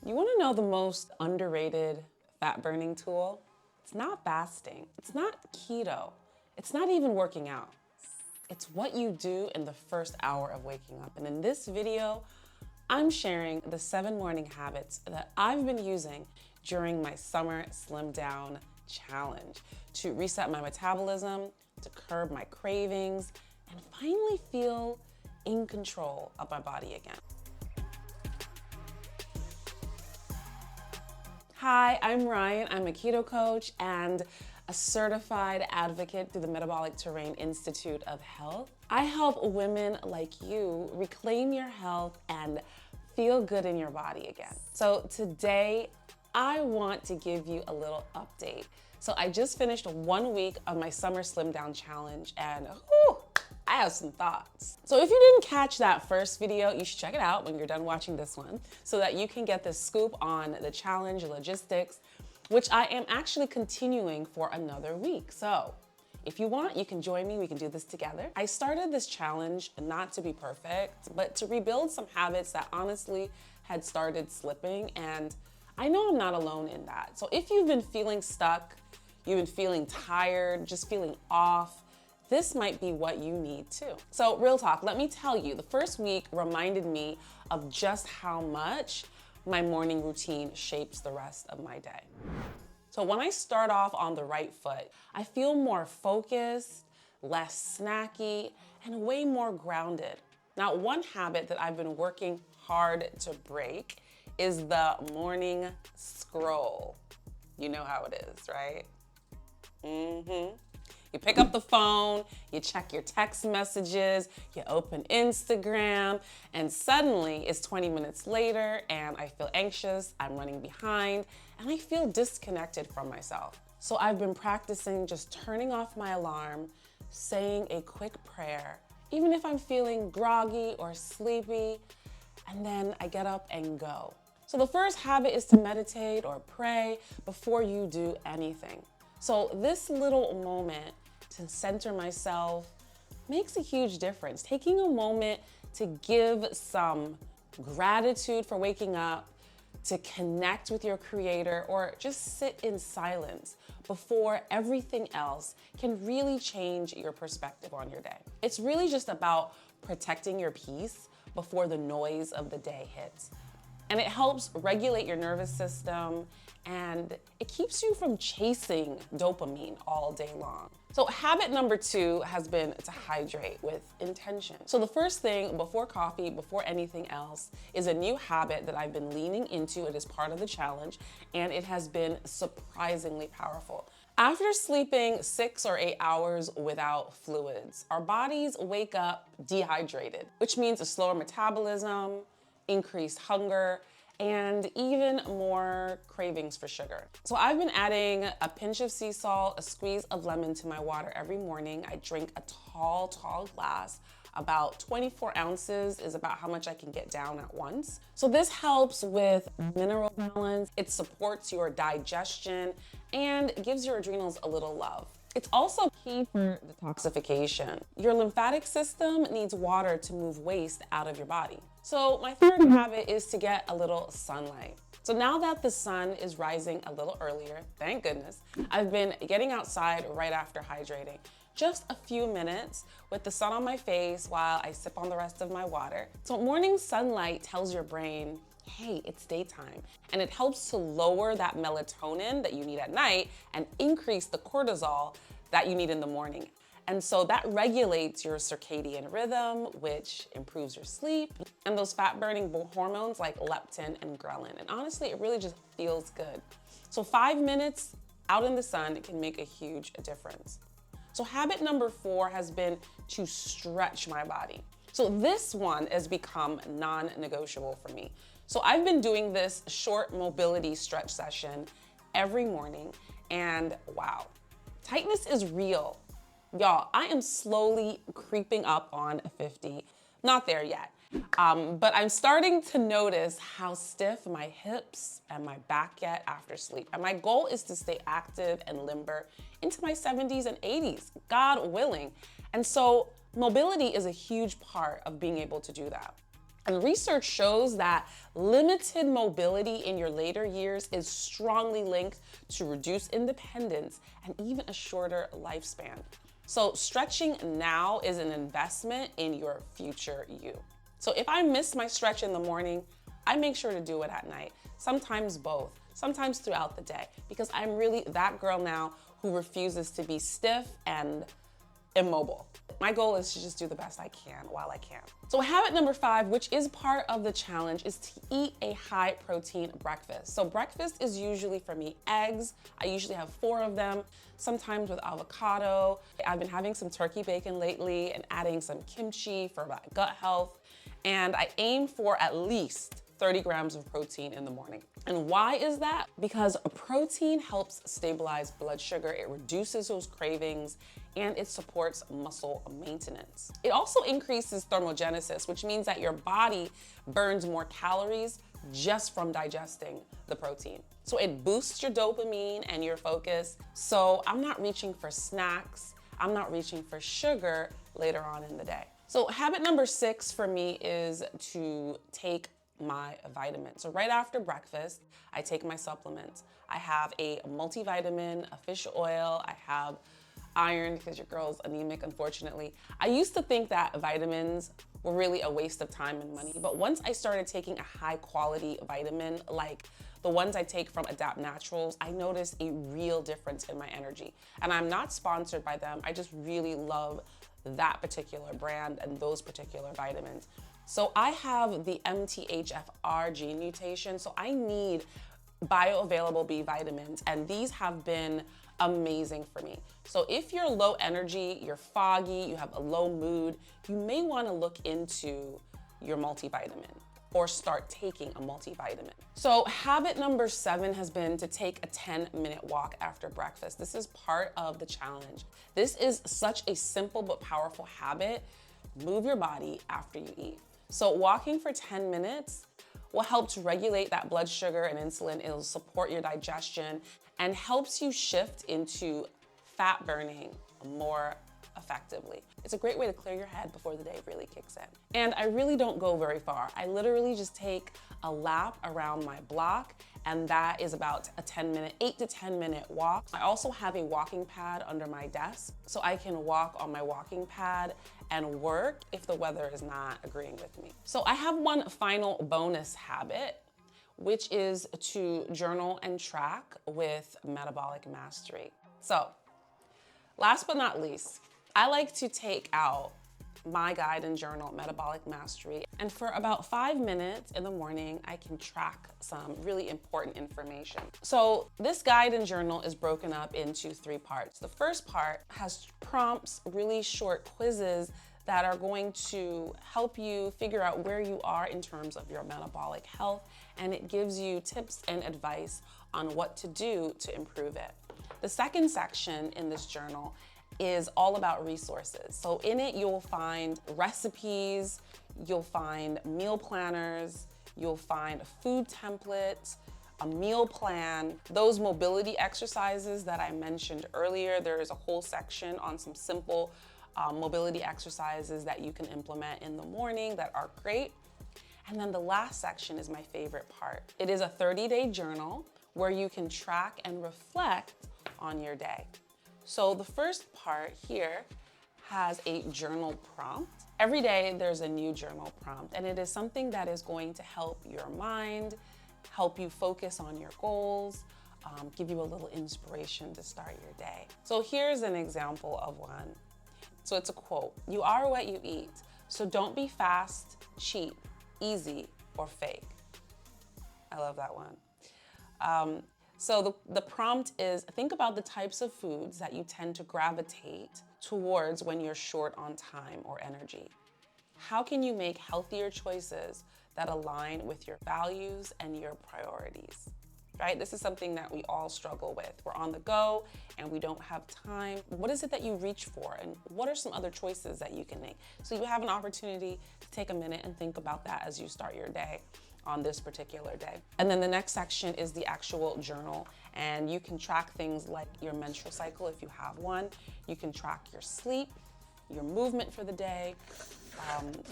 You want to know the most underrated fat burning tool? It's not fasting. It's not keto. It's not even working out. It's what you do in the first hour of waking up. And in this video, I'm sharing the 7 morning habits that I've been using during my summer slim down challenge to reset my metabolism, to curb my cravings, and finally feel in control of my body again. Hi, I'm Ryan. I'm a keto coach and a certified advocate through the Metabolic Terrain Institute of Health. I help women like you reclaim your health and feel good in your body again. So today, I want to give you a little update. So I just finished 1 week of my summer slim down challenge and I have some thoughts. So if you didn't catch that first video, you should check it out when you're done watching this one so that you can get the scoop on the challenge logistics, which I am actually continuing for another week. So if you want, you can join me, we can do this together. I started this challenge not to be perfect, but to rebuild some habits that honestly had started slipping, and I know I'm not alone in that. So if you've been feeling stuck, you've been feeling tired, just feeling off, this might be what you need too. So real talk, let me tell you, the first week reminded me of just how much my morning routine shapes the rest of my day. So when I start off on the right foot, I feel more focused, less snacky, and way more grounded. Now, one habit that I've been working hard to break is the morning scroll. You know how it is, right? You pick up the phone, you check your text messages, you open Instagram, and suddenly it's 20 minutes later and I feel anxious, I'm running behind, and I feel disconnected from myself. So I've been practicing just turning off my alarm, saying a quick prayer, even if I'm feeling groggy or sleepy, and then I get up and go. So the first habit is to meditate or pray before you do anything. So this little moment to center myself makes a huge difference. Taking a moment to give some gratitude for waking up, to connect with your creator, or just sit in silence before everything else can really change your perspective on your day. It's really just about protecting your peace before the noise of the day hits. And it helps regulate your nervous system, and it keeps you from chasing dopamine all day long. So habit number 2 has been to hydrate with intention. So the first thing before coffee, before anything else, is a new habit that I've been leaning into. It is part of the challenge, and it has been surprisingly powerful. After sleeping 6 or 8 hours without fluids, our bodies wake up dehydrated, which means a slower metabolism, increased hunger, and even more cravings for sugar. So I've been adding a pinch of sea salt, a squeeze of lemon to my water every morning. I drink a tall glass. About 24 ounces is about how much I can get down at once. So this helps with mineral balance, it supports your digestion, and gives your adrenals a little love. It's also key for detoxification. Your lymphatic system needs water to move waste out of your body. So my third habit is to get a little sunlight. So now that the sun is rising a little earlier, thank goodness, I've been getting outside right after hydrating. Just a few minutes with the sun on my face while I sip on the rest of my water. So morning sunlight tells your brain, hey, it's daytime. And it helps to lower that melatonin that you need at night and increase the cortisol that you need in the morning. And so that regulates your circadian rhythm, which improves your sleep, and those fat-burning hormones like leptin and ghrelin. And honestly, it really just feels good. So 5 minutes out in the sun can make a huge difference. So habit number 4 has been to stretch my body. So this one has become non-negotiable for me. So I've been doing this short mobility stretch session every morning, and wow, tightness is real. Y'all, I am slowly creeping up on 50. Not there yet, but I'm starting to notice how stiff my hips and my back get after sleep. And my goal is to stay active and limber into my 70s and 80s, God willing. And so mobility is a huge part of being able to do that. And research shows that limited mobility in your later years is strongly linked to reduced independence and even a shorter lifespan. So stretching now is an investment in your future you. So if I miss my stretch in the morning, I make sure to do it at night, sometimes both, sometimes throughout the day, because I'm really that girl now who refuses to be stiff and immobile. My goal is to just do the best I can while I can. So habit number 5, which is part of the challenge, is to eat a high protein breakfast. So breakfast is usually for me eggs. I usually have 4 of them, sometimes with avocado. I've been having some turkey bacon lately and adding some kimchi for my gut health. And I aim for at least 30 grams of protein in the morning. And why is that? Because protein helps stabilize blood sugar, it reduces those cravings, and it supports muscle maintenance. It also increases thermogenesis, which means that your body burns more calories just from digesting the protein. So it boosts your dopamine and your focus. So I'm not reaching for snacks, I'm not reaching for sugar later on in the day. So habit number 6 for me is to take my vitamins. So right after breakfast, I take my supplements. I have a multivitamin, a fish oil, I have iron because your girl's anemic, unfortunately. I used to think that vitamins were really a waste of time and money, but once I started taking a high quality vitamin, like the ones I take from Adapt Naturals, I noticed a real difference in my energy. And I'm not sponsored by them, I just really love that particular brand and those particular vitamins. So I have the MTHFR gene mutation, so I need bioavailable B vitamins, and these have been amazing for me. So if you're low energy, you're foggy, you have a low mood, you may want to look into your multivitamin or start taking a multivitamin. So habit number 7 has been to take a 10-minute walk after breakfast. This is part of the challenge. This is such a simple but powerful habit. Move your body after you eat. So walking for 10 minutes will help to regulate that blood sugar and insulin. It'll support your digestion and helps you shift into fat burning more effectively. It's a great way to clear your head before the day really kicks in. And I really don't go very far. I literally just take a lap around my block, and that is about a 8 to 10 minute walk. I also have a walking pad under my desk, so I can walk on my walking pad and work if the weather is not agreeing with me. So I have one final bonus habit, which is to journal and track with metabolic mastery. So last but not least, I like to take out my guide and journal, Metabolic Mastery, and for about 5 minutes in the morning, I can track some really important information. So this guide and journal is broken up into 3 parts. The first part has prompts, really short quizzes that are going to help you figure out where you are in terms of your metabolic health, and it gives you tips and advice on what to do to improve it. The second section in this journal is all about resources. So in it, you'll find recipes, you'll find meal planners, you'll find food templates, a meal plan, those mobility exercises that I mentioned earlier. There is a whole section on some simple mobility exercises that you can implement in the morning that are great. And then the last section is my favorite part. It is a 30-day journal where you can track and reflect on your day. So the first part here has a journal prompt. Every day there's a new journal prompt, and it is something that is going to help your mind, help you focus on your goals, give you a little inspiration to start your day. So here's an example of one. So it's a quote: "You are what you eat, so don't be fast, cheap, easy, or fake." I love that one. So the prompt is, think about the types of foods that you tend to gravitate towards when you're short on time or energy. How can you make healthier choices that align with your values and your priorities? Right? This is something that we all struggle with. We're on the go and we don't have time. What is it that you reach for? And what are some other choices that you can make? So you have an opportunity to take a minute and think about that as you start your day on this particular day. And then the next section is the actual journal, and you can track things like your menstrual cycle if you have one. You can track your sleep, your movement for the day,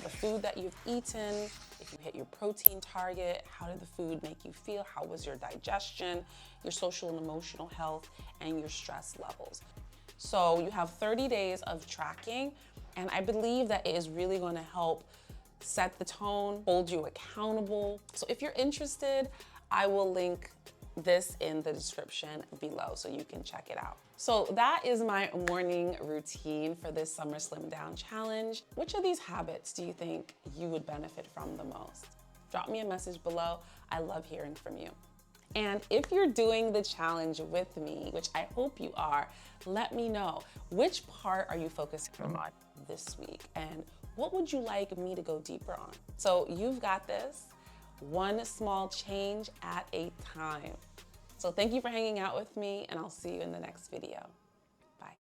the food that you've eaten, if you hit your protein target, how did the food make you feel, how was your digestion, your social and emotional health, and your stress levels. So you have 30 days of tracking, and I believe that it is really going to help set the tone, hold you accountable. So if you're interested, I will link this in the description below so you can check it out. So that is my morning routine for this Summer Slim Down Challenge. Which of these habits do you think you would benefit from the most? Drop me a message below. I love hearing from you. And if you're doing the challenge with me, which I hope you are, let me know, which part are you focusing on this week? And what would you like me to go deeper on? So you've got this, one small change at a time. So thank you for hanging out with me, and I'll see you in the next video.